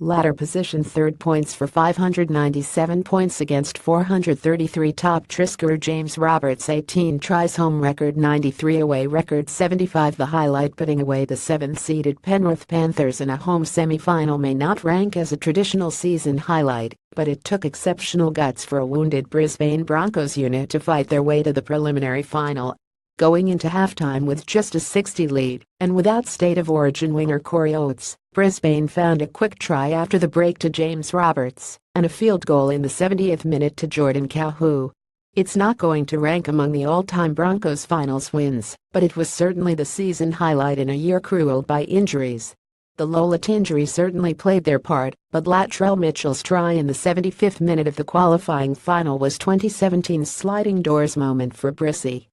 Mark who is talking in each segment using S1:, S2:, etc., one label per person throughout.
S1: Ladder position third, points for 597 points against 433. Top tryscorer James Roberts 18 tries, home record 93, away record 75. The highlight: putting away the 7th-seeded Penrith Panthers in a home semi-final may not rank as a traditional season highlight, but it took exceptional guts for a wounded Brisbane Broncos unit to fight their way to the preliminary final. Going into halftime with just a 60 lead, and without State of Origin winger Corey Oates, Brisbane found a quick try after the break to James Roberts, and a field goal in the 70th minute to Jordan Cahoon. It's not going to rank among the all-time Broncos finals wins, but it was certainly the season highlight in a year cruelled by injuries. The Lolat injury certainly played their part, but Latrell Mitchell's try in the 75th minute of the qualifying final was 2017's sliding doors moment for Brissie.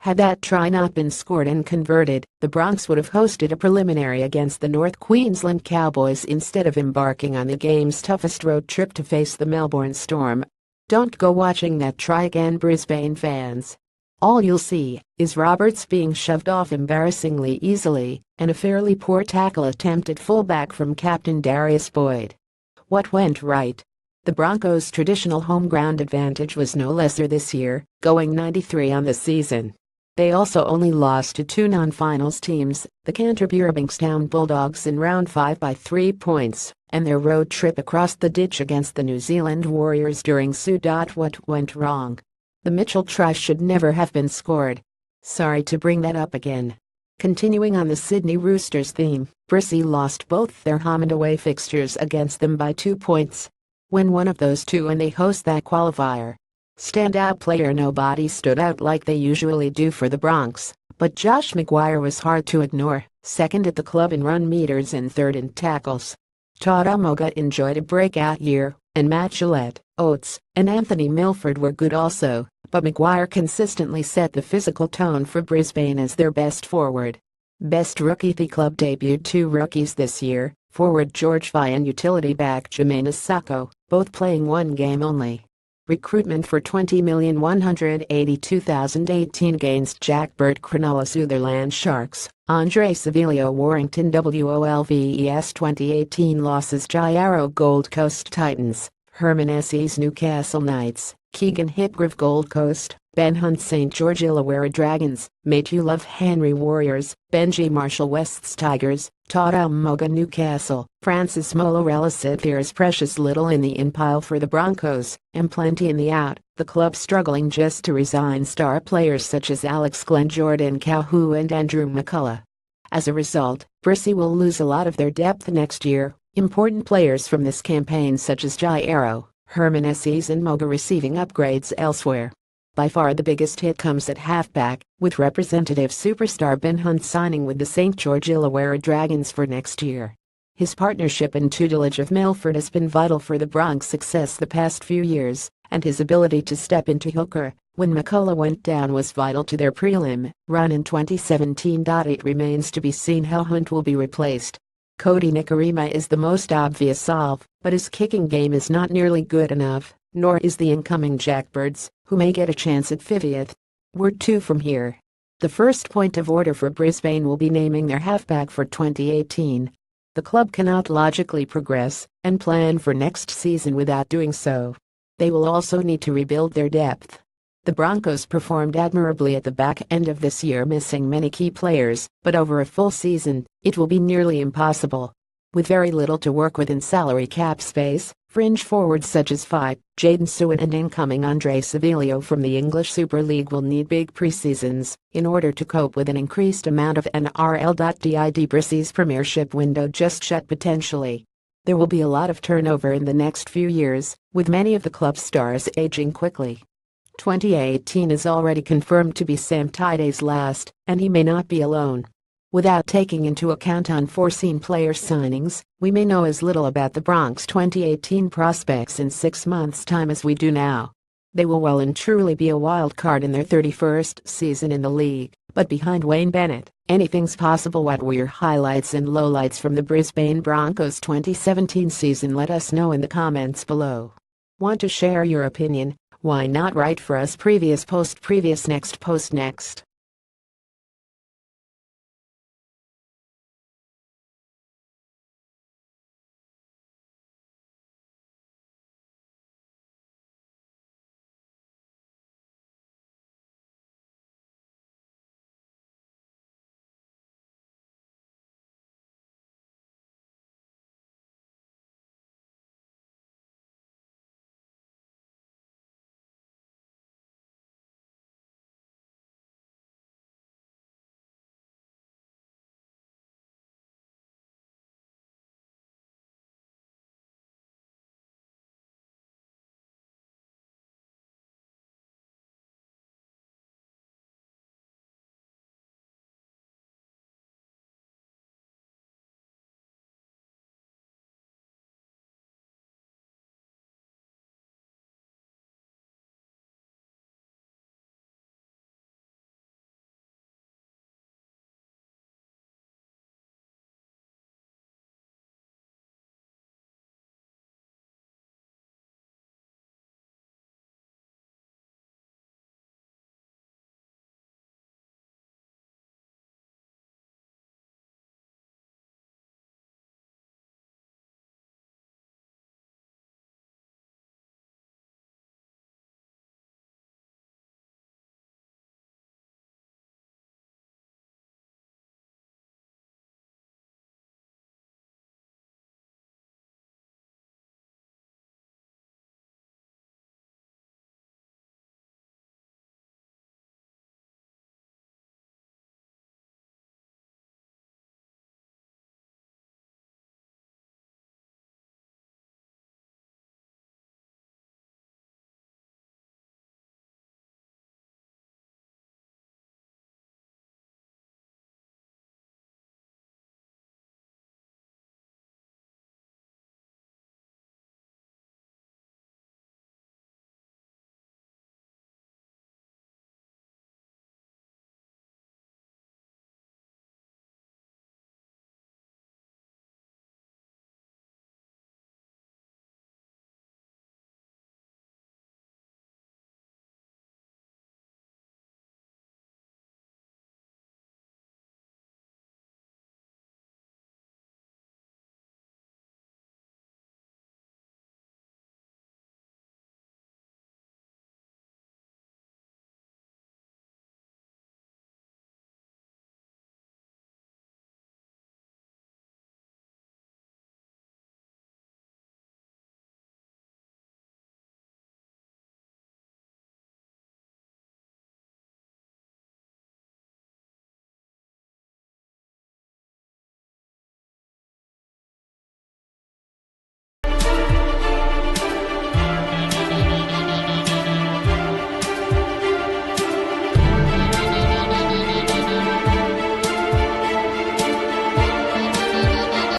S1: Had that try not been scored and converted, the Bronx would have hosted a preliminary against the North Queensland Cowboys instead of embarking on the game's toughest road trip to face the Melbourne Storm. Don't go watching that try again, Brisbane fans. All you'll see is Roberts being shoved off embarrassingly easily, and a fairly poor tackle attempt at fullback from captain Darius Boyd. What went right? The Broncos' traditional home ground advantage was no lesser this year, going 93 on the season. They also only lost to two non-finals teams, the Canterbury Bankstown Bulldogs in round 5 by 3 points, and their road trip across the ditch against the New Zealand Warriors during Sue. What went wrong? The Mitchell try should never have been scored. Sorry to bring that up again. Continuing on the Sydney Roosters theme, Brissie lost both their home and away fixtures against them by 2 points. Win one of those two and they host that qualifier. Standout player: nobody stood out like they usually do for the Bronx, but Josh Maguire was hard to ignore, second at the club in run meters and third in tackles. Tata Moga enjoyed a breakout year, and Matt Gillette, Oates, and Anthony Milford were good also, but Maguire consistently set the physical tone for Brisbane as their best forward. Best rookie: the club debuted two rookies this year, forward George Fry and utility back Jermaine Sacco, both playing one game only. Recruitment for $20,182,018 against Jack Bird Cronulla Sutherland Sharks, Andre Sevilio Warrington Wolves 2018 losses: Jairo Gold Coast Titans, Herman Essie's Newcastle Knights, Keegan Hipgrave Gold Coast, Ben Hunt St George Illawarra Dragons, Matthew Love Henry Warriors, Benji Marshall West's Tigers, Tata Moga Newcastle, Francis Molorella said there's precious little in the in pile for the Broncos, and plenty in the out, the club struggling just to resign star players such as Alex Glenn, Jordan Cahoon and Andrew McCullough. As a result, Brissie will lose a lot of their depth next year, important players from this campaign such as Jairo, Herman Esses and Moga receiving upgrades elsewhere. By far the biggest hit comes at halfback, with representative superstar Ben Hunt signing with the St George Illawarra Dragons for next year. His partnership and tutelage of Milford has been vital for the Bronx' success the past few years, and his ability to step into hooker when McCullough went down was vital to their prelim run in 2017. It remains to be seen how Hunt will be replaced. Cody Nikorima is the most obvious solve, but his kicking game is not nearly good enough, nor is the incoming Jack Birds, who may get a chance at 50th. We're two from here. The first point of order for Brisbane will be naming their halfback for 2018. The club cannot logically progress and plan for next season without doing so. They will also need to rebuild their depth. The Broncos performed admirably at the back end of this year, missing many key players, but over a full season, it will be nearly impossible. With very little to work with in salary cap space, fringe forwards such as Fife, Jaden Suet and incoming Andre Sevilio from the English Super League will need big preseasons in order to cope with an increased amount of NRL. Brissie's premiership window just shut potentially. There will be a lot of turnover in the next few years, with many of the club's stars aging quickly. 2018 is already confirmed to be Sam Tidey's last, and he may not be alone. Without taking into account unforeseen player signings, we may know as little about the Bronx 2018 prospects in 6 months' time as we do now. They will well and truly be a wild card in their 31st season in the league, but behind Wayne Bennett, anything's possible. What were your highlights and lowlights from the Brisbane Broncos 2017 season? Let us know in the comments below. Want to share your opinion? Why not write for us? Previous post, next post, next.